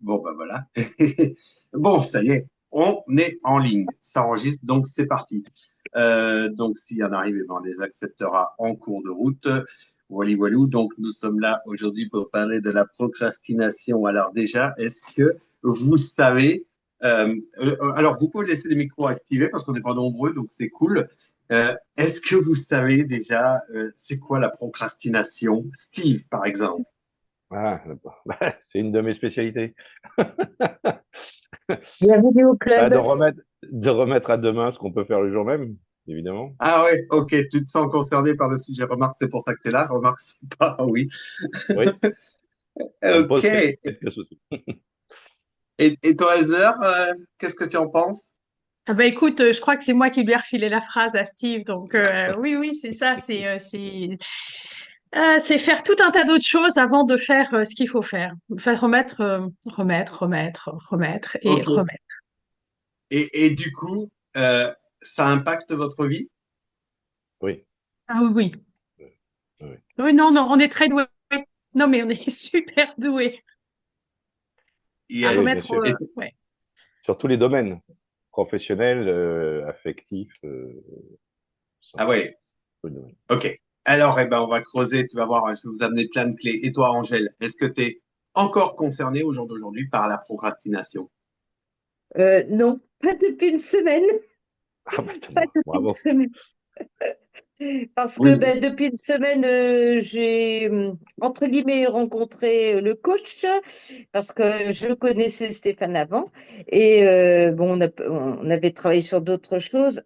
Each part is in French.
Bon, ben voilà. Bon, ça y est, on est en ligne. Ça enregistre, donc c'est parti. Donc, s'il y en arrive, eh ben, on les acceptera en cours de route. Voilà, voilà. Donc, nous sommes là aujourd'hui pour parler de la procrastination. Alors déjà, est-ce que vous savez, alors vous pouvez laisser les micros activés parce qu'on n'est pas nombreux, donc c'est cool. Est-ce que vous savez déjà, c'est quoi la procrastination? Steve, par exemple. Ah, c'est une de mes spécialités. La vidéo Bah, club. de remettre à demain ce qu'on peut faire le jour même, évidemment. Ah ouais, ok, tu te sens concerné par le sujet. Remarque, c'est pour ça que tu es là. Remarque, c'est pas, oui. Oui, ça me Ok. pose quelques soucis. Et toi, Heather, qu'est-ce que tu en penses? Ah bah écoute, je crois que c'est moi qui lui ai refilé la phrase à Steve. Donc oui, oui, c'est ça. C'est faire tout un tas d'autres choses avant de faire ce qu'il faut faire. Faire remettre et Ok. remettre. Et du coup, ça impacte votre vie? Oui, Ah oui, oui. oui. Oui, non, non, on est très doués. Non, mais on est super doués à Oui, Yes. bien remettre. sûr. Ouais. Sur tous les domaines, professionnels, affectifs, Ah ça, ouais, tous les domaines. ok. Alors, eh ben, on va creuser. Tu vas voir, je vais vous amener plein de clés. Et toi, Angèle, est-ce que tu es encore concernée au jour d'aujourd'hui par la procrastination? Non, pas depuis une semaine. Ah bah, Pas depuis une bravo. semaine. Parce que Oui. depuis une semaine, j'ai, entre guillemets, rencontré le coach parce que je connaissais Stéphane avant. Et bon, on avait travaillé sur d'autres choses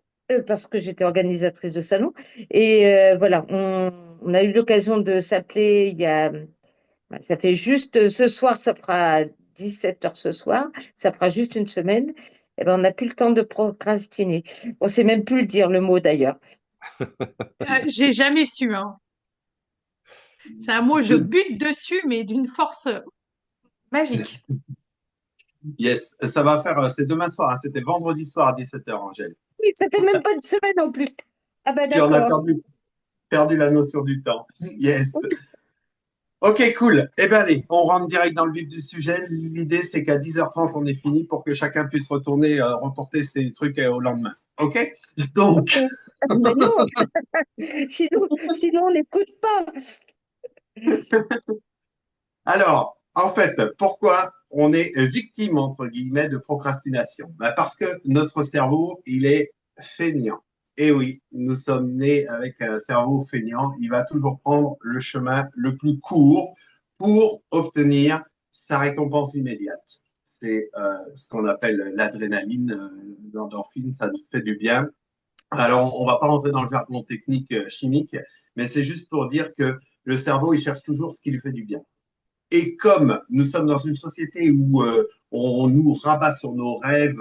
parce que j'étais organisatrice de salon. Et voilà, on a eu l'occasion de s'appeler ça fait juste ce soir, ça fera 17 heures ce soir, ça fera juste une semaine. Et ben, on n'a plus le temps de procrastiner. On sait même plus le dire, le mot d'ailleurs. J'ai jamais su, hein. C'est un mot, je bute dessus, mais d'une force magique. Yes, ça va faire, c'est demain soir, hein, c'était vendredi soir à 17 heures, Angèle. Oui, ça fait même pas une semaine en plus. Ah ben Tu en as d'accord. perdu la notion du temps. Yes. Ok, cool. Eh bien, allez, on rentre direct dans le vif du sujet. L'idée, c'est qu'à 10h30, on est fini pour que chacun puisse retourner, reporter ses trucs au lendemain. Ok? Ok. Donc, Mais non, sinon on n'écoute pas. alors, en fait, pourquoi on est victime, entre guillemets, de procrastination? Ben, parce que notre cerveau, il est feignant. Et oui, nous sommes nés avec un cerveau feignant. Il va toujours prendre le chemin le plus court pour obtenir sa récompense immédiate. C'est ce qu'on appelle l'adrénaline, l'endorphine, ça nous fait du bien. Alors, on ne va pas rentrer dans le jargon technique chimique, mais c'est juste pour dire que le cerveau, il cherche toujours ce qui lui fait du bien. Et comme nous sommes dans une société où on nous rabat sur nos rêves,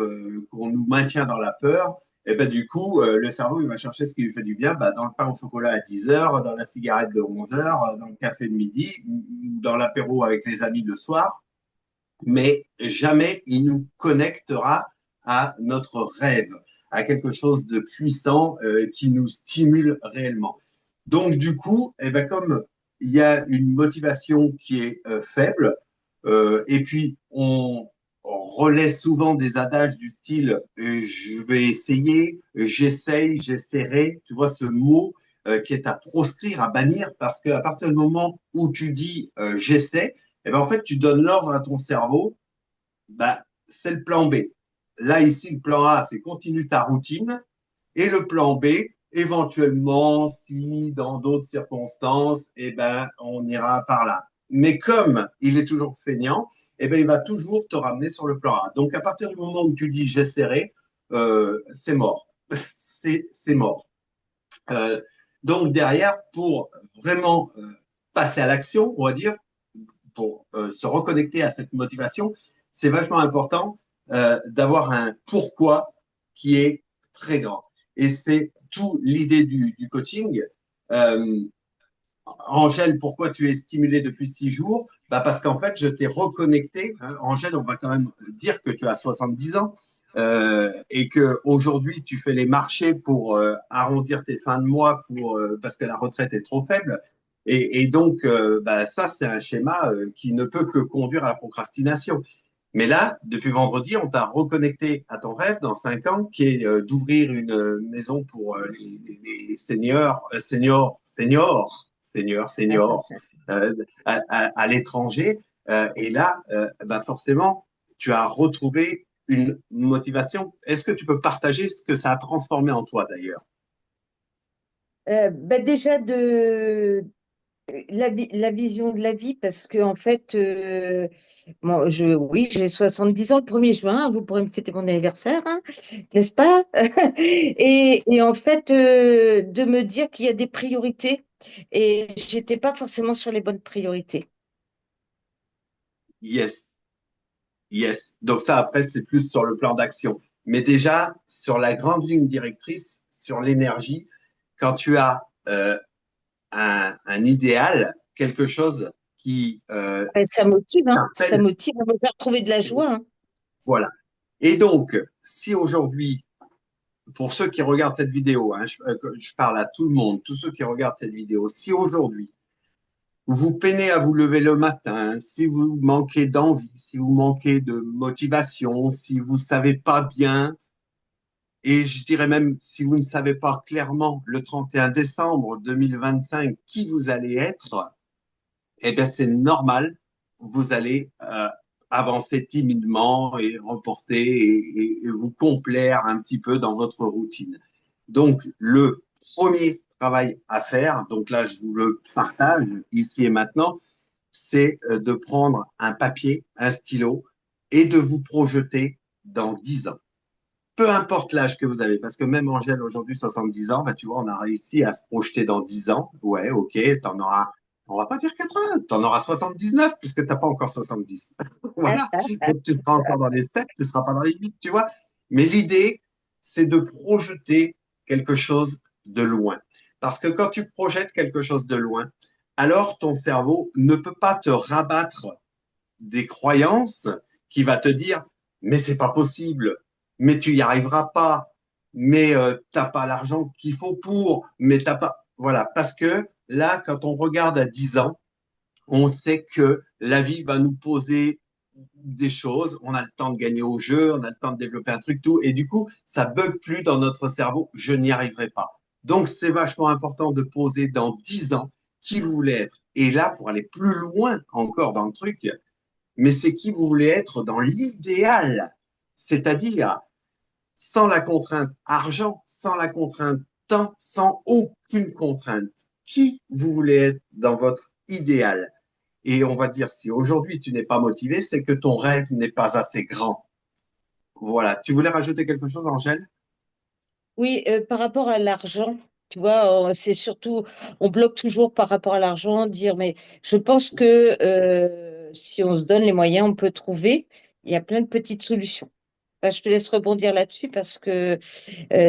qu'on nous maintient dans la peur, et ben du coup, le cerveau, il va chercher ce qui lui fait du bien bah, dans le pain au chocolat à 10 heures, dans la cigarette de 11 heures, dans le café de midi, ou dans l'apéro avec les amis le soir. Mais jamais il nous connectera à notre rêve, à quelque chose de puissant qui nous stimule réellement. Donc, du coup, eh ben, comme il y a une motivation qui est faible, et puis on relaie souvent des adages du style je vais essayer, j'essaye, j'essaierai, tu vois, ce mot qui est à proscrire, à bannir, parce qu'à partir du moment où tu dis j'essaie, eh ben, en fait, tu donnes l'ordre à ton cerveau, bah, c'est le plan B. Là, ici, le plan A, c'est continue ta routine. Et le plan B, éventuellement, si dans d'autres circonstances, eh ben, on ira par là. Mais comme il est toujours feignant, eh ben, il va toujours te ramener sur le plan A. Donc, à partir du moment où tu dis j'essaierai, c'est mort. C'est mort. Euh, donc, derrière, pour vraiment passer à l'action, on va dire, pour se reconnecter à cette motivation, c'est vachement important d'avoir un pourquoi qui est très grand. Et c'est tout l'idée du coaching. Euh, Angèle, pourquoi tu es stimulée depuis 6 jours? Bah parce qu'en fait, je t'ai reconnecté. Hein. Angèle, on va quand même dire que tu as 70 ans et que aujourd'hui tu fais les marchés pour arrondir tes fins de mois pour, parce que la retraite est trop faible. Et donc, ça, c'est un schéma qui ne peut que conduire à la procrastination. Mais là, depuis vendredi, on t'a reconnecté à ton rêve dans 5 ans, qui est d'ouvrir une maison pour les seniors à l'étranger. Et là, forcément, tu as retrouvé une motivation. Est-ce que tu peux partager ce que ça a transformé en toi d'ailleurs? Déjà la vision de la vie, parce que en fait, oui, j'ai 70 ans le 1er juin, vous pourrez me fêter mon anniversaire, hein, n'est-ce pas? Et en fait, de me dire qu'il y a des priorités et j'étais pas forcément sur les bonnes priorités. Yes, yes. Donc ça, après, c'est plus sur le plan d'action. Mais déjà, sur la grande ligne directrice, sur l'énergie, quand tu as un idéal, quelque chose qui Ça motive, hein, ça t'appelle, motive à me faire trouver de la joie, hein. voilà. Et donc, si aujourd'hui, pour ceux qui regardent cette vidéo, hein, je parle à tout le monde, tous ceux qui regardent cette vidéo, si aujourd'hui, vous peinez à vous lever le matin, si vous manquez d'envie, si vous manquez de motivation, si vous savez pas bien, et je dirais même si vous ne savez pas clairement le 31 décembre 2025 qui vous allez être, eh bien c'est normal, vous allez avancer timidement et reporter et vous complaire un petit peu dans votre routine. Donc le premier travail à faire, donc là je vous le partage ici et maintenant, c'est de prendre un papier, un stylo et de vous projeter dans 10 ans. Peu importe l'âge que vous avez, parce que même Angèle aujourd'hui, 70 ans, tu vois, on a réussi à se projeter dans 10 ans. Ouais, ok, t'en auras, on va pas dire 80, t'en auras 79 puisque t'as pas encore 70. Voilà. Donc tu seras encore dans les 7, tu seras pas dans les 8, tu vois. Mais l'idée, c'est de projeter quelque chose de loin. Parce que quand tu projettes quelque chose de loin, alors ton cerveau ne peut pas te rabattre des croyances qui va te dire, mais c'est pas possible, mais tu y arriveras pas, mais t'as pas l'argent qu'il faut pour, mais t'as pas, voilà, parce que là, quand on regarde à 10 ans, on sait que la vie va nous poser des choses, on a le temps de gagner au jeu, on a le temps de développer un truc, tout, et du coup, ça bug plus dans notre cerveau, je n'y arriverai pas. Donc, c'est vachement important de poser dans 10 ans qui vous voulez être. Et là, pour aller plus loin encore dans le truc, mais c'est qui vous voulez être dans l'idéal, c'est-à-dire sans la contrainte argent, sans la contrainte temps, sans aucune contrainte. Qui vous voulez être dans votre idéal? Et on va dire, si aujourd'hui tu n'es pas motivé, c'est que ton rêve n'est pas assez grand. Voilà. Tu voulais rajouter quelque chose, Angèle? Oui, par rapport à l'argent, tu vois, c'est surtout, on bloque toujours par rapport à l'argent, dire, mais je pense que si on se donne les moyens, on peut trouver, il y a plein de petites solutions. Je te laisse rebondir là-dessus parce que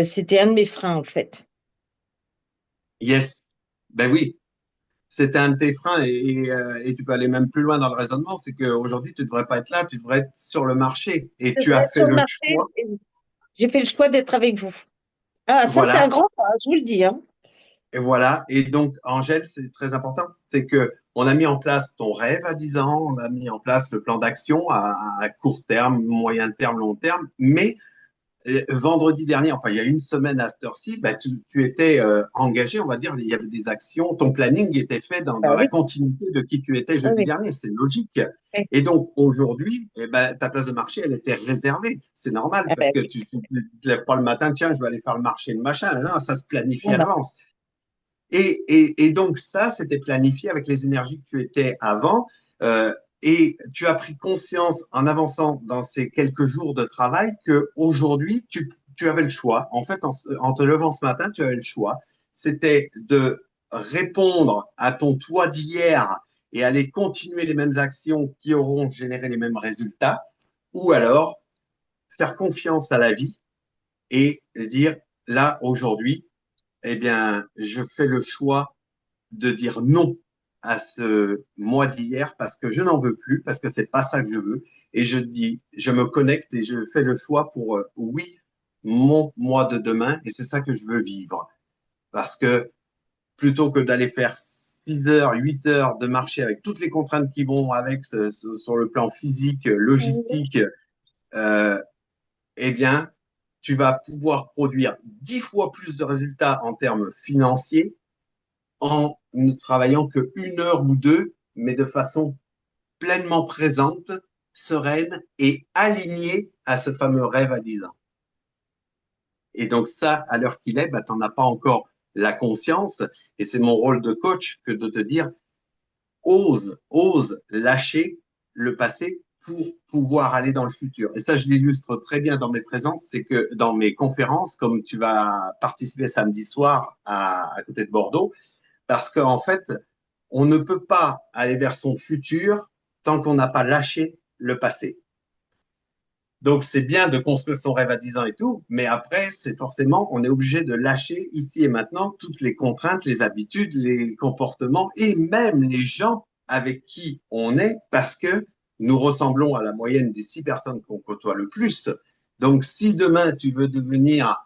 c'était un de mes freins, en fait. Yes. Ben oui, c'était un de tes freins et tu peux aller même plus loin dans le raisonnement, c'est qu'aujourd'hui, tu ne devrais pas être là, tu devrais être sur le marché et Je tu devrais as être fait sur le le marché choix. et j'ai fait le choix d'être avec vous. Ah, ça, c'est un Voilà. grand pas, je vous le dis, hein. Et voilà. Et donc, Angèle, c'est très important. C'est que on a mis en place ton rêve à 10 ans, on a mis en place le plan d'action à court terme, moyen terme, long terme. Mais vendredi dernier, enfin, il y a une semaine à cette heure-ci, tu étais engagé, on va dire, il y avait des actions, ton planning était fait dans Ah la oui, continuité de qui tu étais oui, jeudi oui. dernier. C'est logique. Oui. Et donc, aujourd'hui, ta place de marché, elle était réservée. C'est normal Ah parce ben que oui. tu ne te lèves pas le matin, tiens, je vais aller faire le marché, le machin. Non, ça se planifie Non, à non. l'avance. Et donc ça, c'était planifié avec les énergies que tu étais avant. Euh, et tu as pris conscience en avançant dans ces quelques jours de travail que aujourd'hui, tu avais le choix. En fait, en te levant ce matin, tu avais le choix. C'était de répondre à ton toi d'hier et aller continuer les mêmes actions qui auront généré les mêmes résultats, ou alors faire confiance à la vie et dire, là, aujourd'hui, eh bien, je fais le choix de dire non à ce mois d'hier parce que je n'en veux plus, parce que c'est pas ça que je veux. Et je dis, je me connecte et je fais le choix pour, oui, mon mois de demain et c'est ça que je veux vivre. Parce que plutôt que d'aller faire 6 heures, 8 heures de marché avec toutes les contraintes qui vont avec sur le plan physique, logistique, euh, eh bien, tu vas pouvoir produire 10 fois plus de résultats en termes financiers en ne travaillant que 1 heure ou deux, mais de façon pleinement présente, sereine et alignée à ce fameux rêve à 10 ans. Et donc ça, à l'heure qu'il est, bah, tu n'en as pas encore la conscience. Et c'est mon rôle de coach que de te dire, ose lâcher le passé pour pouvoir aller dans le futur. Et ça, je l'illustre très bien dans mes présences, c'est que dans mes conférences, comme tu vas participer samedi soir à côté de Bordeaux, parce qu'en fait, on ne peut pas aller vers son futur tant qu'on n'a pas lâché le passé. Donc, c'est bien de construire son rêve à 10 ans et tout, mais après, c'est forcément, on est obligé de lâcher ici et maintenant toutes les contraintes, les habitudes, les comportements et même les gens avec qui on est parce que nous ressemblons à la moyenne des 6 personnes qu'on côtoie le plus. Donc, si demain tu veux devenir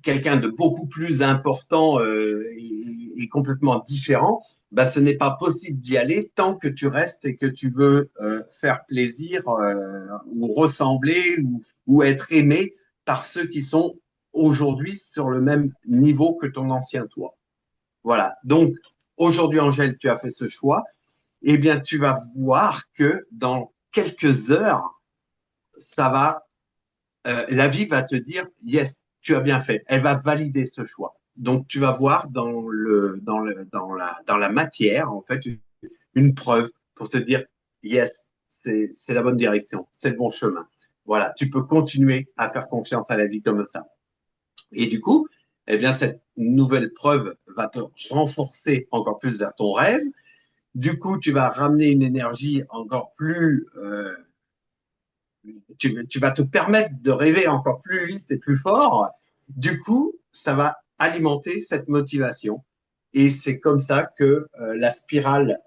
quelqu'un de beaucoup plus important et complètement différent, bah, ce n'est pas possible d'y aller tant que tu restes et que tu veux faire plaisir ou ressembler ou être aimé par ceux qui sont aujourd'hui sur le même niveau que ton ancien toi. Voilà. Donc, aujourd'hui, Angèle, tu as fait ce choix. Eh bien, tu vas voir que dans quelques heures, ça va la vie va te dire, yes, tu as bien fait. Elle va valider ce choix. Donc, tu vas voir dans la matière, en fait, une preuve pour te dire, yes, c'est la bonne direction, c'est le bon chemin. Voilà, tu peux continuer à faire confiance à la vie comme ça. Et du coup, eh bien, cette nouvelle preuve va te renforcer encore plus vers ton rêve. Du coup, tu vas ramener une énergie encore plus tu vas te permettre de rêver encore plus vite et plus fort. Du coup, ça va alimenter cette motivation. Et c'est comme ça que la spirale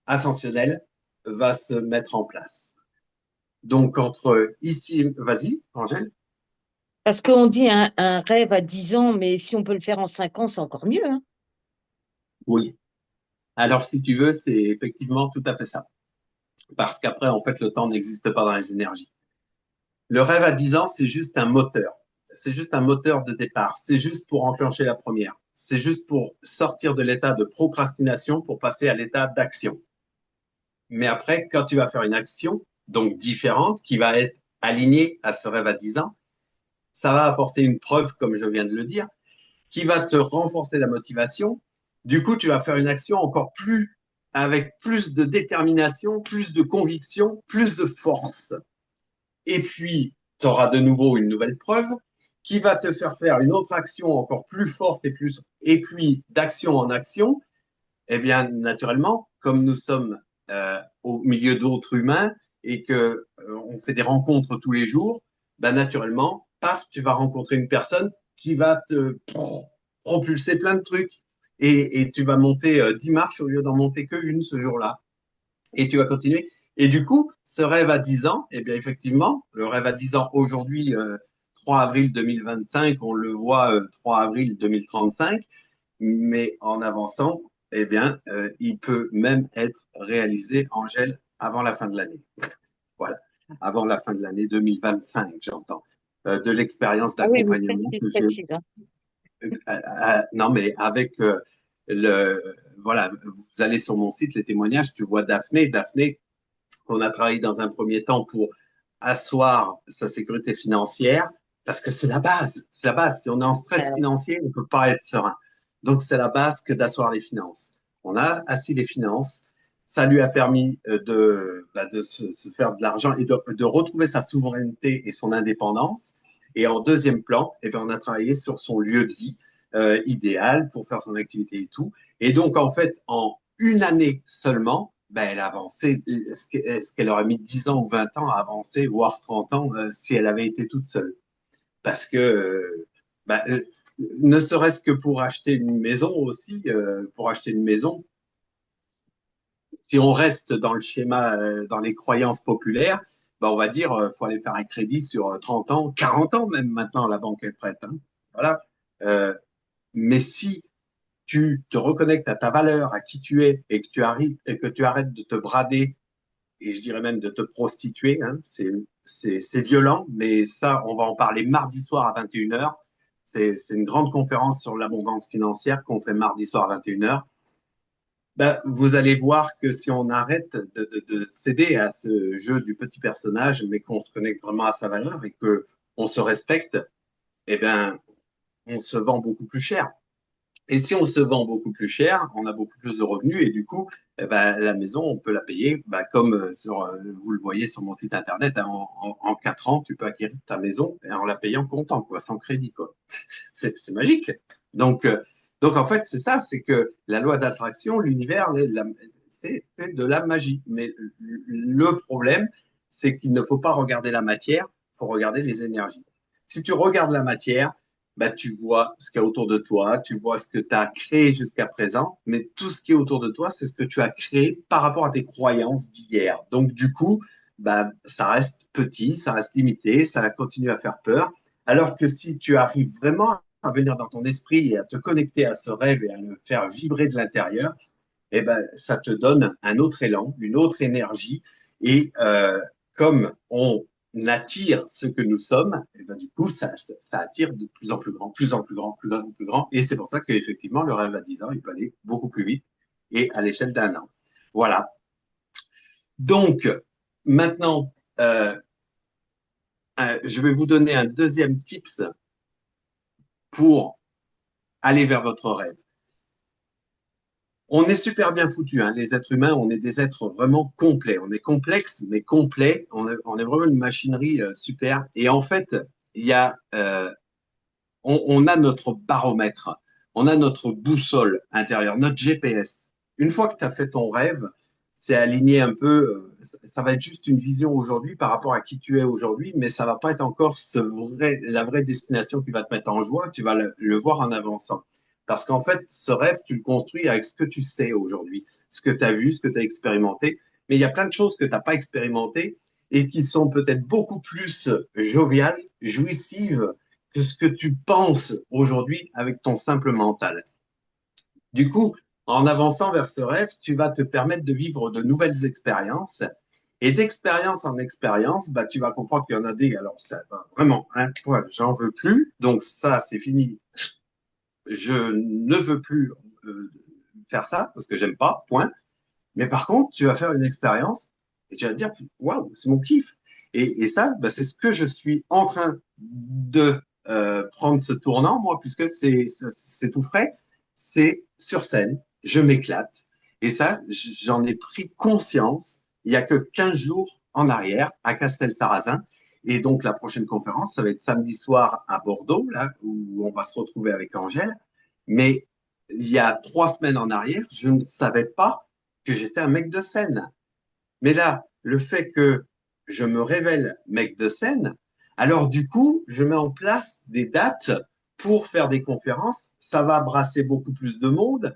ascensionnelle va se mettre en place. Donc, entre ici, vas-y, Angèle. Parce qu'on dit un rêve à 10 ans, mais si on peut le faire en 5 ans, c'est encore mieux, hein. Oui. Alors, si tu veux, c'est effectivement tout à fait ça. Parce qu'après, en fait, le temps n'existe pas dans les énergies. Le rêve à 10 ans, c'est juste un moteur. C'est juste un moteur de départ. C'est juste pour enclencher la première. C'est juste pour sortir de l'état de procrastination pour passer à l'état d'action. Mais après, quand tu vas faire une action, donc différente, qui va être alignée à ce rêve à 10 ans, ça va apporter une preuve, comme je viens de le dire, qui va te renforcer la motivation. Du coup, tu vas faire une action encore plus, avec plus de détermination, plus de conviction, plus de force. Et puis, tu auras de nouveau une nouvelle preuve qui va te faire une autre action encore plus forte et puis d'action en action, eh bien, naturellement, comme nous sommes au milieu d'autres humains et que on fait des rencontres tous les jours, ben, naturellement, paf, tu vas rencontrer une personne qui va te propulser plein de trucs et tu vas monter 10 marches au lieu d'en monter qu'une ce jour-là et tu vas continuer. Et du coup, ce rêve à 10 ans, eh bien, effectivement, le rêve à 10 ans aujourd'hui, 3 avril 2025, on le voit 3 avril 2035, mais en avançant, eh bien, il peut même être réalisé, Angèle, avant la fin de l'année. Voilà, avant la fin de l'année 2025, j'entends. De l'expérience Ah oui, mais d'accompagnement précise, que j'ai précise, hein. non, mais avec voilà, vous allez sur mon site, les témoignages, tu vois Daphné. Daphné, on a travaillé dans un premier temps pour asseoir sa sécurité financière, parce que c'est la base. C'est la base. Si on est en stress financier, on ne peut pas être serein. Donc, c'est la base que d'asseoir les finances. On a assis les finances. Ça lui a permis de se faire de l'argent et de retrouver sa souveraineté et son indépendance. Et en deuxième plan, eh bien, on a travaillé sur son lieu de vie idéal pour faire son activité et tout. Et donc, en fait, en une année seulement, ben, elle a avancé ce qu'elle aurait mis 10 ans ou 20 ans à avancer, voire 30 ans, si elle avait été toute seule. Parce que, ben, ne serait-ce que pour acheter une maison aussi, pour acheter une maison, si on reste dans le schéma, dans les croyances populaires, ben, on va dire, faut aller faire un crédit sur 30 ans, 40 ans même maintenant, la banque elle prête. Hein. Voilà. Mais si tu te reconnectes à ta valeur, à qui tu es, et que tu arrêtes de te brader, et je dirais même de te prostituer, hein, c'est violent, mais ça, on va en parler mardi soir à 21h. C'est une grande conférence sur l'abondance financière qu'on fait mardi soir à 21h. Ben, vous allez voir que si on arrête de céder à ce jeu du petit personnage, mais qu'on se connecte vraiment à sa valeur et que on se respecte, eh ben, on se vend beaucoup plus cher. Et si on se vend beaucoup plus cher, on a beaucoup plus de revenus et du coup, eh ben, la maison, on peut la payer, ben, comme vous le voyez sur mon site internet, hein, en 4 ans, tu peux acquérir ta maison en la payant comptant, quoi, sans crédit, quoi. C'est magique. Donc, euh, donc, en fait, c'est ça, c'est que la loi d'attraction, l'univers, c'est de la magie. Mais le problème, c'est qu'il ne faut pas regarder la matière, il faut regarder les énergies. Si tu regardes la matière, bah, tu vois ce qu'il y a autour de toi, tu vois ce que tu as créé jusqu'à présent, mais tout ce qui est autour de toi, c'est ce que tu as créé par rapport à tes croyances d'hier. Donc, du coup, bah, ça reste petit, ça reste limité, ça continue à faire peur. Alors que si tu arrives vraiment à venir dans ton esprit et à te connecter à ce rêve et à le faire vibrer de l'intérieur, eh ben, ça te donne un autre élan, une autre énergie. Et comme on attire ce que nous sommes, et ben, du coup, ça attire de plus en plus grand, plus en plus grand, plus en plus grand. Et c'est pour ça qu'effectivement, le rêve à 10 ans, il peut aller beaucoup plus vite et à l'échelle d'un an. Voilà. Donc, maintenant, je vais vous donner un deuxième tips pour aller vers votre rêve. On est super bien foutus, hein, les êtres humains, on est des êtres vraiment complets. On est complexe, mais complet. On est vraiment une machinerie super. Et en fait, il y a, on a notre baromètre, on a notre boussole intérieure, notre GPS. Une fois que tu as fait ton rêve, c'est aligné un peu, ça va être juste une vision aujourd'hui par rapport à qui tu es aujourd'hui, mais ça va pas être encore la vraie destination qui va te mettre en joie, tu vas le voir en avançant. Parce qu'en fait, ce rêve, tu le construis avec ce que tu sais aujourd'hui, ce que tu as vu, ce que tu as expérimenté. Mais il y a plein de choses que tu n'as pas expérimentées et qui sont peut-être beaucoup plus joviales, jouissives que ce que tu penses aujourd'hui avec ton simple mental. Du coup, en avançant vers ce rêve, tu vas te permettre de vivre de nouvelles expériences. Et d'expérience en expérience, bah, tu vas comprendre qu'il y en a des, alors ça, bah, vraiment, hein, j'en veux plus, donc ça, c'est fini. Je ne veux plus faire ça parce que j'aime pas, point. Mais par contre, tu vas faire une expérience et tu vas te dire, waouh, c'est mon kiff. Et ça, bah, c'est ce que je suis en train de prendre ce tournant, moi, puisque c'est tout frais. C'est sur scène, je m'éclate. Et ça, j'en ai pris conscience il y a que 15 jours en arrière à Castel-Sarrazin. Et donc, la prochaine conférence, ça va être samedi soir à Bordeaux, là, où on va se retrouver avec Angèle. Mais il y a 3 semaines en arrière, je ne savais pas que j'étais un mec de scène. Mais là, le fait que je me révèle mec de scène, alors du coup, je mets en place des dates pour faire des conférences. Ça va brasser beaucoup plus de monde.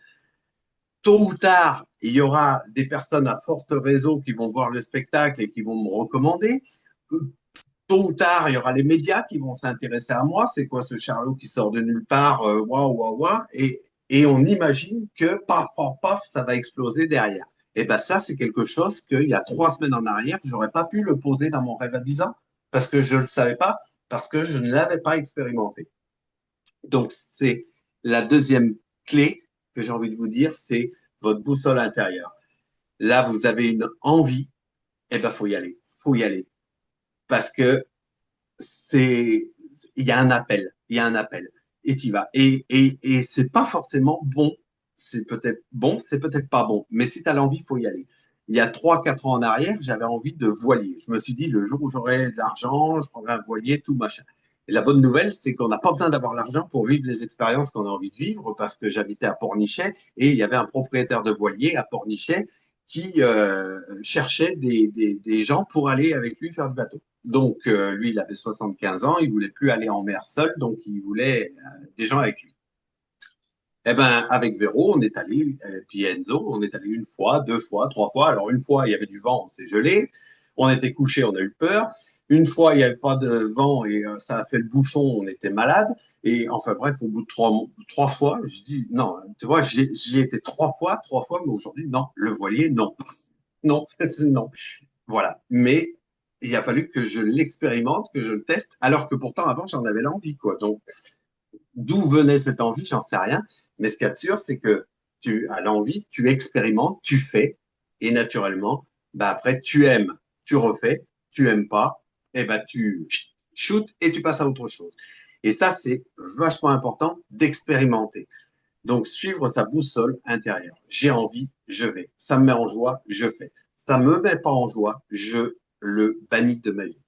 Tôt ou tard, il y aura des personnes à fort réseau qui vont voir le spectacle et qui vont me recommander. Tôt ou tard, il y aura les médias qui vont s'intéresser à moi. C'est quoi ce Charlot qui sort de nulle part? Waouh, waouh, waouh. Et on imagine que paf, paf, paf, ça va exploser derrière. Et ben ça, c'est quelque chose qu'il y a 3 semaines en arrière, j'aurais pas pu le poser dans mon rêve à 10 ans parce que je ne le savais pas, parce que je ne l'avais pas expérimenté. Donc, c'est la deuxième clé que j'ai envie de vous dire, c'est votre boussole intérieure. Là, vous avez une envie, et ben faut y aller, faut y aller, parce que c'est, il y a un appel, il y a un appel, et tu y vas. Et c'est pas forcément bon, c'est peut-être bon, c'est peut-être pas bon, mais si tu as l'envie, il faut y aller. Il y a 3, 4 ans en arrière, j'avais envie de voilier. Je me suis dit, le jour où j'aurai de l'argent, je prendrai un voilier, tout machin. Et la bonne nouvelle, c'est qu'on n'a pas besoin d'avoir l'argent pour vivre les expériences qu'on a envie de vivre, parce que j'habitais à Pornichet et il y avait un propriétaire de voilier à Pornichet qui cherchait des gens pour aller avec lui faire du bateau. Donc, lui, il avait 75 ans, il voulait plus aller en mer seul, donc il voulait des gens avec lui. Eh ben, avec Véro, on est allé, puis Enzo, on est allé une fois, 2 fois, 3 fois. Alors, une fois, il y avait du vent, on s'est gelé. On était couché, on a eu peur. Une fois, il n'y avait pas de vent et ça a fait le bouchon, on était malade. Et enfin bref, au bout de trois fois, je dis non, tu vois, j'y étais trois fois, mais aujourd'hui, non, le voilier, non, non, non. Voilà. Mais il a fallu que je l'expérimente, que je le teste, alors que pourtant avant, j'en avais l'envie, quoi. Donc, d'où venait cette envie, j'en sais rien. Mais ce qu'il y a de sûr, c'est que tu as l'envie, tu expérimentes, tu fais, et naturellement, bah après, tu aimes, tu refais, tu aimes pas, et bah tu shootes et tu passes à autre chose. Et ça, c'est vachement important d'expérimenter. Donc, suivre sa boussole intérieure. J'ai envie, je vais. Ça me met en joie, je fais. Ça me met pas en joie, je le bannis de ma vie.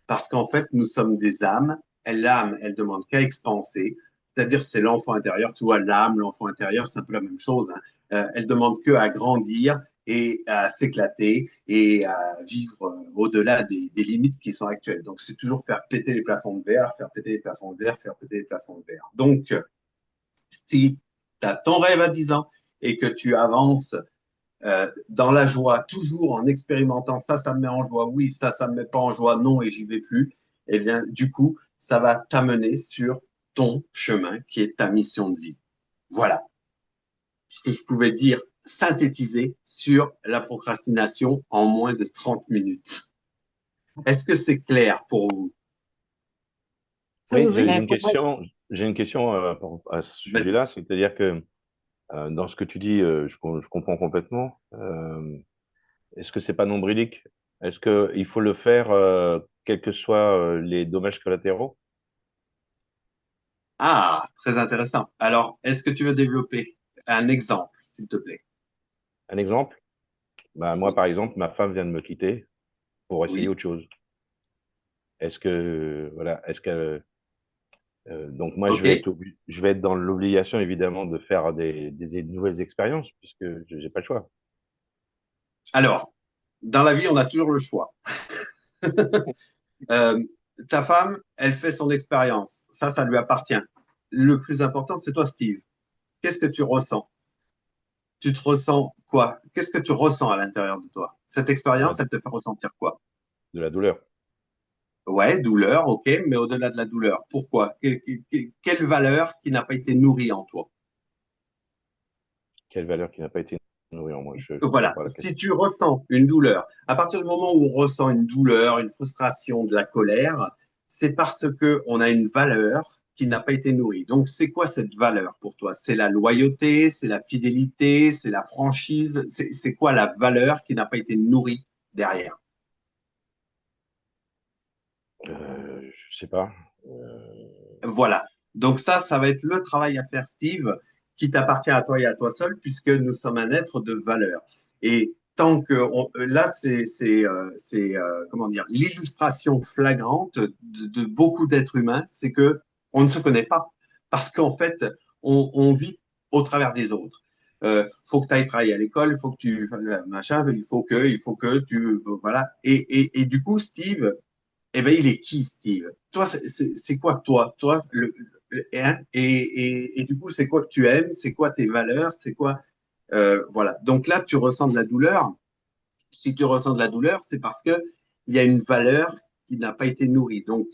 Parce qu'en fait, nous sommes des âmes. Et l'âme, elle demande qu'à expanser. C'est-à-dire, c'est l'enfant intérieur. Tu vois, l'âme, l'enfant intérieur, c'est un peu la même chose, hein. Elle demande que à grandir et à s'éclater et à vivre au-delà des limites qui sont actuelles. Donc, c'est toujours faire péter les plafonds de verre, faire péter les plafonds de verre, faire péter les plafonds de verre. Donc, si tu as ton rêve à 10 ans et que tu avances dans la joie, toujours en expérimentant ça me met en joie, oui, ça me met pas en joie, non, et j'y vais plus, eh bien, du coup, ça va t'amener sur ton chemin qui est ta mission de vie. Voilà ce que je pouvais dire, synthétiser sur la procrastination en moins de 30 minutes. Est-ce que c'est clair pour vous? Oui, Oui, j'ai oui. une question. J'ai une question par rapport à ce Vas-y. sujet-là, c'est-à-dire que dans ce que tu dis, je comprends complètement. Est-ce que c'est pas nombrilique? Est-ce que il faut le faire quels que soient les dommages collatéraux? Ah, très intéressant. Alors, est-ce que tu veux développer un exemple, s'il te plaît? Un exemple? Bah, moi, Oui. par exemple, ma femme vient de me quitter pour essayer Oui. autre chose. Est-ce que voilà, est-ce que donc moi OK. je vais être dans l'obligation évidemment de faire des nouvelles expériences puisque j'ai pas le choix. Alors, dans la vie, on a toujours le choix. Euh, Ta femme, elle fait son expérience. Ça lui appartient. Le plus important, c'est toi, Steve. Qu'est-ce que tu ressens? Tu te ressens quoi? Qu'est-ce que tu ressens à l'intérieur de toi? Cette De la, expérience, elle te fait ressentir quoi? de la douleur. Ouais, douleur, ok, mais au-delà de la douleur, pourquoi? Quelle valeur qui n'a pas été nourrie en toi? Quelle valeur qui n'a pas été nourrie en moi? Je comprends Voilà, pas la si question. tu ressens une douleur, à partir du moment où on ressent une douleur, une frustration, de la colère, c'est parce que on a une valeur qui n'a pas été nourrie. Donc, c'est quoi cette valeur pour toi? C'est la loyauté, c'est la fidélité, c'est la franchise. C'est quoi la valeur qui n'a pas été nourrie derrière? Je sais pas. Euh, Voilà. Donc ça va être le travail à faire, Steve, qui t'appartient à toi et à toi seul, puisque nous sommes un être de valeur. Et tant que là, comment dire, l'illustration flagrante de beaucoup d'êtres humains, c'est que on ne se connaît pas, parce qu'en fait, on vit au travers des autres. Faut que tu ailles travailler à l'école, il faut que tu machin, il faut que tu voilà. Et du coup, Steve, eh ben, il est qui, Steve? Toi, c'est quoi toi? Toi, hein? Et du coup, c'est quoi que tu aimes? C'est quoi tes valeurs? C'est quoi? Voilà. Donc là, tu ressens de la douleur. Si tu ressens de la douleur, c'est parce que il y a une valeur qui n'a pas été nourrie. Donc,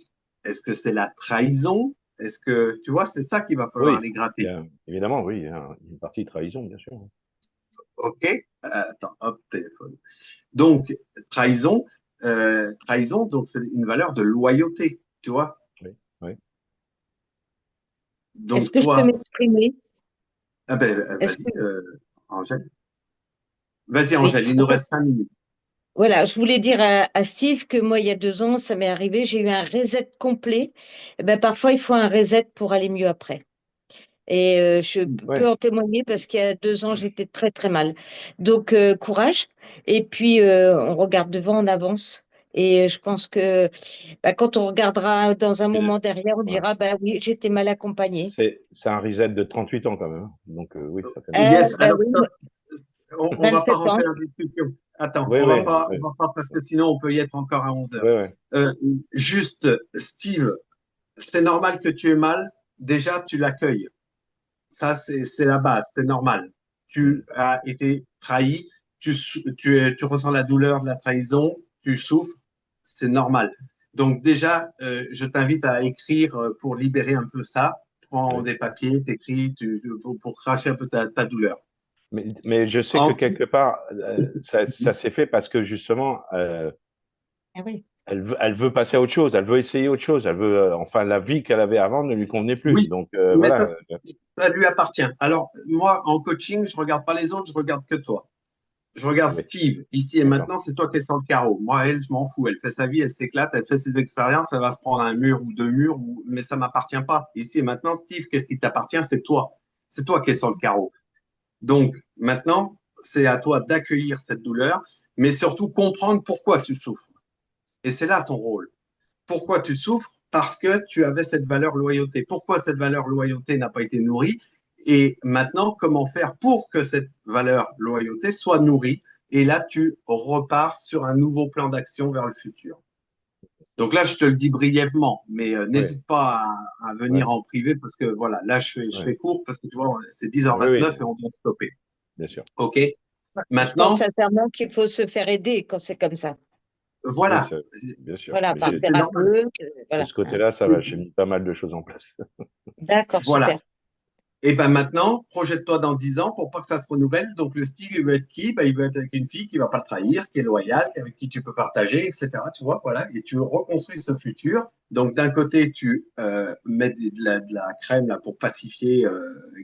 est-ce que c'est la trahison? Est-ce que, tu vois, c'est ça qu'il va falloir oui, aller gratter. évidemment, oui, il y a une partie de trahison, bien sûr. OK? Attends, hop, téléphone. Donc, trahison, trahison, donc c'est une valeur de loyauté, tu vois? Oui, oui. Est-ce Donc, que je peux toi, m'exprimer? ah ben, Est-ce vas-y, que Angèle. Vas-y, oui. Angèle, il En nous fait, reste 5 minutes. voilà, je voulais dire à Steve que moi, il y a 2 ans, ça m'est arrivé, j'ai eu un reset complet. Eh ben, parfois, il faut un reset pour aller mieux après. Et je peux Ouais. en témoigner parce qu'il y a 2 ans, j'étais très, très mal. Donc, courage. Et puis, on regarde devant, on avance. Et je pense que bah, quand on regardera dans un Puis, moment derrière, on voilà. dira, bah oui, j'étais mal accompagnée. C'est un reset de 38 ans quand même, hein. Donc oui, ça fait mal. Yes, Bah alors oui, on va pas 27 ans. rentrer en discussion. Attends, Oui, oui, on oui, va pas parce que sinon on peut y être encore à 11 heures. oui, oui. Euh, Juste, Steve, c'est normal que tu aies mal. Déjà, tu l'accueilles. Ça, c'est la base, c'est normal. Tu Mm. as été trahi, tu ressens la douleur de la trahison, tu souffres, c'est normal. Donc déjà, je t'invite à écrire pour libérer un peu ça. prends Oui. des papiers, t'écris pour cracher un peu ta douleur. Mais je sais que Ensuite, quelque part, ça s'est fait parce que justement, Ah oui. elle veut passer à autre chose, elle veut essayer autre chose, elle veut, enfin, la vie qu'elle avait avant ne lui convenait plus. oui, Donc mais voilà. ça lui appartient. Alors, moi, en coaching, je regarde pas les autres, je regarde que toi. Je regarde Oui, Steve, ici et d'accord. maintenant, c'est toi qui es sur le carreau. Moi, elle, je m'en fous. Elle fait sa vie, elle s'éclate, elle fait ses expériences, elle va se prendre un mur ou deux murs, mais ça m'appartient pas. Ici et maintenant, Steve, qu'est-ce qui t'appartient? C'est toi. C'est toi qui es sur le carreau. Donc, maintenant, c'est à toi d'accueillir cette douleur, mais surtout comprendre pourquoi tu souffres. Et c'est là ton rôle. Pourquoi tu souffres? Parce que tu avais cette valeur loyauté. Pourquoi cette valeur loyauté n'a pas été nourrie? Et maintenant, comment faire pour que cette valeur loyauté soit nourrie? Et là, tu repars sur un nouveau plan d'action vers le futur. Donc là, je te le dis brièvement, mais Oui, n'hésite pas à ouais, venir en privé parce que voilà, là, je ouais. fais court parce que tu vois, c'est Oui, 10h29 et oui, on doit stopper. bien sûr. OK? Je pense Maintenant, sincèrement qu'il faut se faire aider quand c'est comme ça. Oui, voilà. bien sûr. Voilà, Mais par C'est normal. thérapeute, de voilà. ce Hein. côté-là, ça va. J'ai mis pas mal de choses en place. D'accord, Voilà. super. Et ben maintenant, projette-toi dans 10 ans pour pas que ça se renouvelle. Donc le Steve, il veut être qui? Ben, il veut être avec une fille qui va pas le trahir, qui est loyale, avec qui tu peux partager, etc. Tu vois, voilà. Et tu reconstruis ce futur. Donc d'un côté, tu mets de la crème là pour pacifier,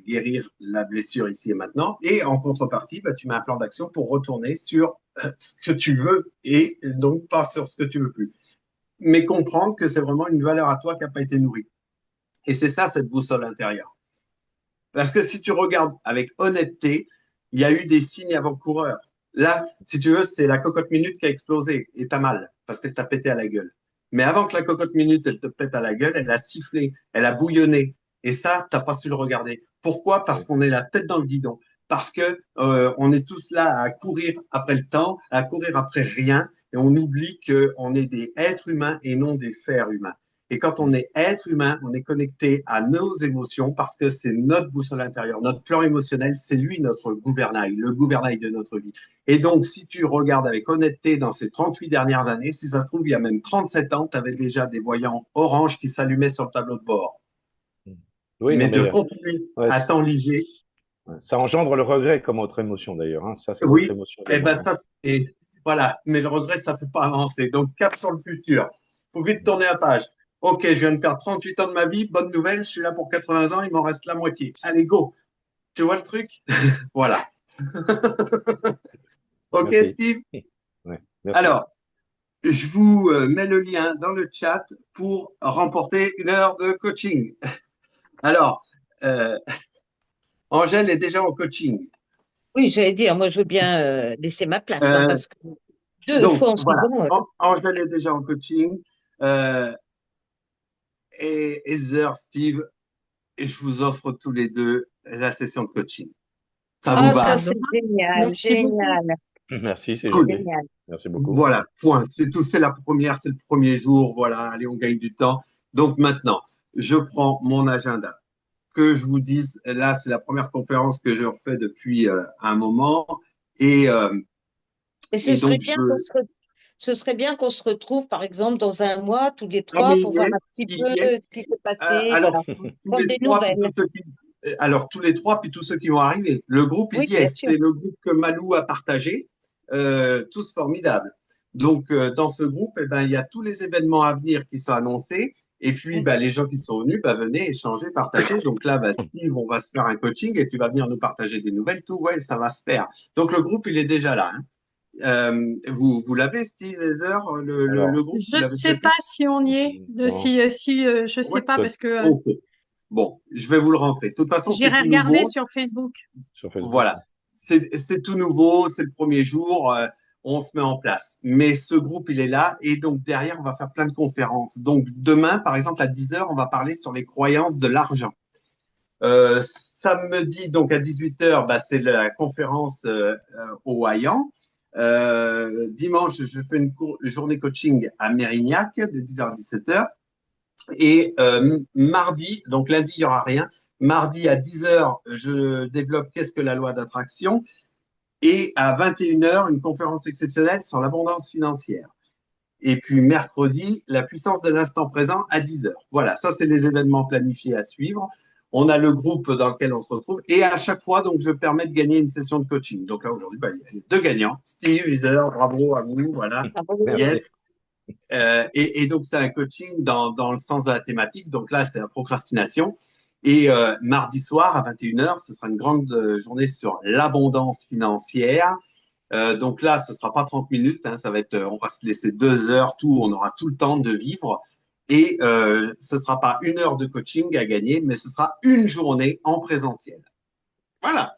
guérir la blessure ici et maintenant. Et en contrepartie, ben, tu mets un plan d'action pour retourner sur ce que tu veux et donc pas sur ce que tu veux plus. Mais comprendre que c'est vraiment une valeur à toi qui n'a pas été nourrie. Et c'est ça cette boussole intérieure. Parce que si tu regardes avec honnêteté, il y a eu des signes avant-coureurs. Là, si tu veux, c'est la cocotte minute qui a explosé et t'as mal parce qu'elle t'a pété à la gueule. Mais avant que la cocotte minute, elle te pète à la gueule, elle a sifflé, elle a bouillonné. Et ça, t'as pas su le regarder. Pourquoi? Parce Oui, qu'on est la tête dans le guidon. Parce que on est tous là à courir après le temps, à courir après rien, et on oublie qu'on est des êtres humains et non des fers humains. Et quand on mm, est être humain, on est connecté à nos émotions parce que c'est notre boussole intérieure, notre plan émotionnel, c'est lui notre gouvernail, le gouvernail de notre vie. Et donc, si tu regardes avec honnêteté dans ces 38 dernières années, si ça se trouve, il y a même 37 ans, tu avais déjà des voyants orange qui s'allumaient sur le tableau de bord. mm. Oui, non, Mais de mais continuer ouais, à t'enliser, ouais, ça engendre le regret comme autre émotion d'ailleurs. Hein. Ça, c'est une autre oui, émotion eh ben également. Hein. ça, c'est, voilà. Mais le regret, ça fait pas avancer. Donc, cap sur le futur. Faut vite tourner la page. Ok, je viens de perdre 38 ans de ma vie. Bonne nouvelle, je suis là pour 80 ans, il m'en reste la moitié. Allez, go. Tu vois le truc? Voilà. Ok, Merci. Steve? Ouais, merci. Alors, je vous mets le lien dans le chat pour remporter une heure de coaching. Alors, euh, Angèle est déjà en coaching. Oui, j'allais dire, moi je veux bien laisser ma place, hein, Euh, parce que deux donc, fois en voilà. suivant. Angèle est déjà en coaching. Euh, et Heather, Steve, je vous offre tous les deux la session de coaching. Ça vous Ah, va? ça Ça c'est me va. génial, Merci beaucoup. génial, Merci, c'est Cool. gentil. génial. Merci beaucoup. Voilà, point. C'est tout, c'est la première, c'est le premier jour. Voilà, allez, on gagne du temps. Donc maintenant, je prends mon agenda. Que je vous dise, là, c'est la première conférence que je refais depuis un moment. Et, euh, Et et donc, ce serait bien qu'on se retrouve, par exemple, dans un mois, tous les ah, mais trois, pour voir un petit peu il y est. ce qui s'est passé, Alors, voilà, tous prendre les des trois, puis nouvelles. alors, tous les trois, puis tous ceux qui vont arriver. Le groupe, il Oui, y est. bien sûr. C'est le groupe que Malou a partagé. Tous formidables. Donc, dans ce groupe, eh ben, il y a tous les événements à venir qui sont annoncés. Et puis, Mm. bah, les gens qui sont venus, bah, venez échanger, partager. Donc là, bah, Steve, on va se faire un coaching et tu vas venir nous partager des nouvelles. Tout, ouais, ça va se faire. Donc, le groupe, il est déjà là. Hein. Vous l'avez, Steve Heather, le Alors, groupe, vous Je l'avez déjà sais vu? pas si on y est, non, je sais Ouais. pas peut- parce que Ok. Bon, je vais vous le rentrer. De toute façon, c'est j'irai tout regarder nouveau. sur Facebook. sur Facebook. Voilà. C'est tout nouveau. C'est le premier jour. On se met en place. Mais ce groupe, il est là. Et donc, derrière, on va faire plein de conférences. Donc, demain, par exemple, à 10 heures, on va parler sur les croyances de l'argent. Samedi, donc à 18 heures, bah, c'est la conférence au Hayan. Dimanche, je fais une journée coaching à Mérignac de 10h à 17h. Et mardi, donc lundi, il n'y aura rien. Mardi à 10 heures, je développe qu'est-ce que la loi d'attraction. Et à 21 heures, une conférence exceptionnelle sur l'abondance financière. Et puis mercredi, la puissance de l'instant présent à 10 heures. Voilà, ça, c'est les événements planifiés à suivre. On a le groupe dans lequel on se retrouve et à chaque fois, donc, je permets de gagner une session de coaching. Donc là, aujourd'hui, bah, il y a 2 gagnants. Steve, Heather, bravo à vous. Voilà. Merci. Yes. Et donc, c'est un coaching dans le sens de la thématique. Donc là, c'est la procrastination. Et mardi soir à 21h, ce sera une grande journée sur l'abondance financière. Donc là, ce sera pas 30 minutes, hein, ça va être, on va se laisser 2 heures, tout, on aura tout le temps de vivre. Et ce sera pas 1 heure de coaching à gagner, mais ce sera une journée en présentiel. Voilà.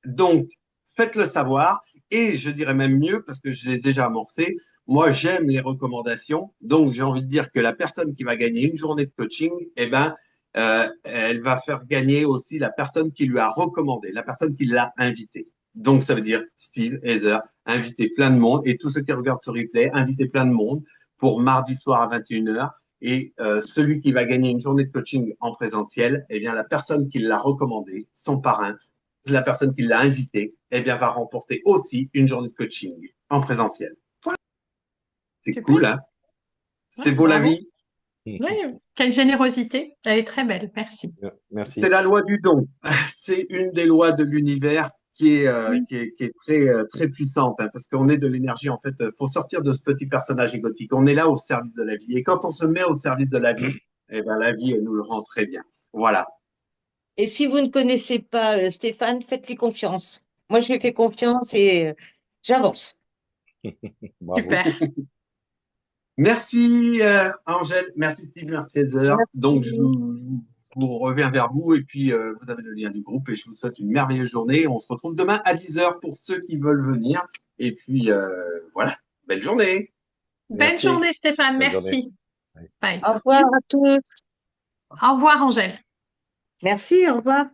Donc, faites-le savoir. Et je dirais même mieux, parce que je l'ai déjà amorcé, moi, j'aime les recommandations. Donc, j'ai envie de dire que la personne qui va gagner une journée de coaching, eh ben, elle va faire gagner aussi la personne qui lui a recommandé, la personne qui l'a invité. Donc, ça veut dire Steve, Heather, inviter plein de monde et tous ceux qui regardent ce replay, inviter plein de monde pour mardi soir à 21h. Et celui qui va gagner une journée de coaching en présentiel, eh bien, la personne qui l'a recommandé, son parrain, la personne qui l'a invité, eh bien, va remporter aussi une journée de coaching en présentiel. Voilà. C'est Super. cool, hein? C'est Ouais, beau la bravo. vie. Ouais, quelle générosité. Elle est très belle. Merci. Merci. C'est la loi du don. C'est une des lois de l'univers qui est, Oui. qui est très, très puissante, hein, parce qu'on est de l'énergie. En fait, faut sortir de ce petit personnage égotique. On est là au service de la vie. Et quand on se met au service de la vie, eh ben, la vie, elle nous le rend très bien. Voilà. Et si vous ne connaissez pas Stéphane, faites-lui confiance. Moi, je lui fais confiance et j'avance. Bravo. Super. Merci, Angèle. Merci, Steve. Merci, Heather. Donc, je vous reviens vers vous et puis vous avez le lien du groupe et je vous souhaite une merveilleuse journée. On se retrouve demain à 10h pour ceux qui veulent venir. Et puis, voilà. Belle journée. Belle Merci. journée, Stéphane. Bonne journée. Merci. Ouais. Bye. Au revoir à tous. Au revoir, Angèle. Merci, au revoir.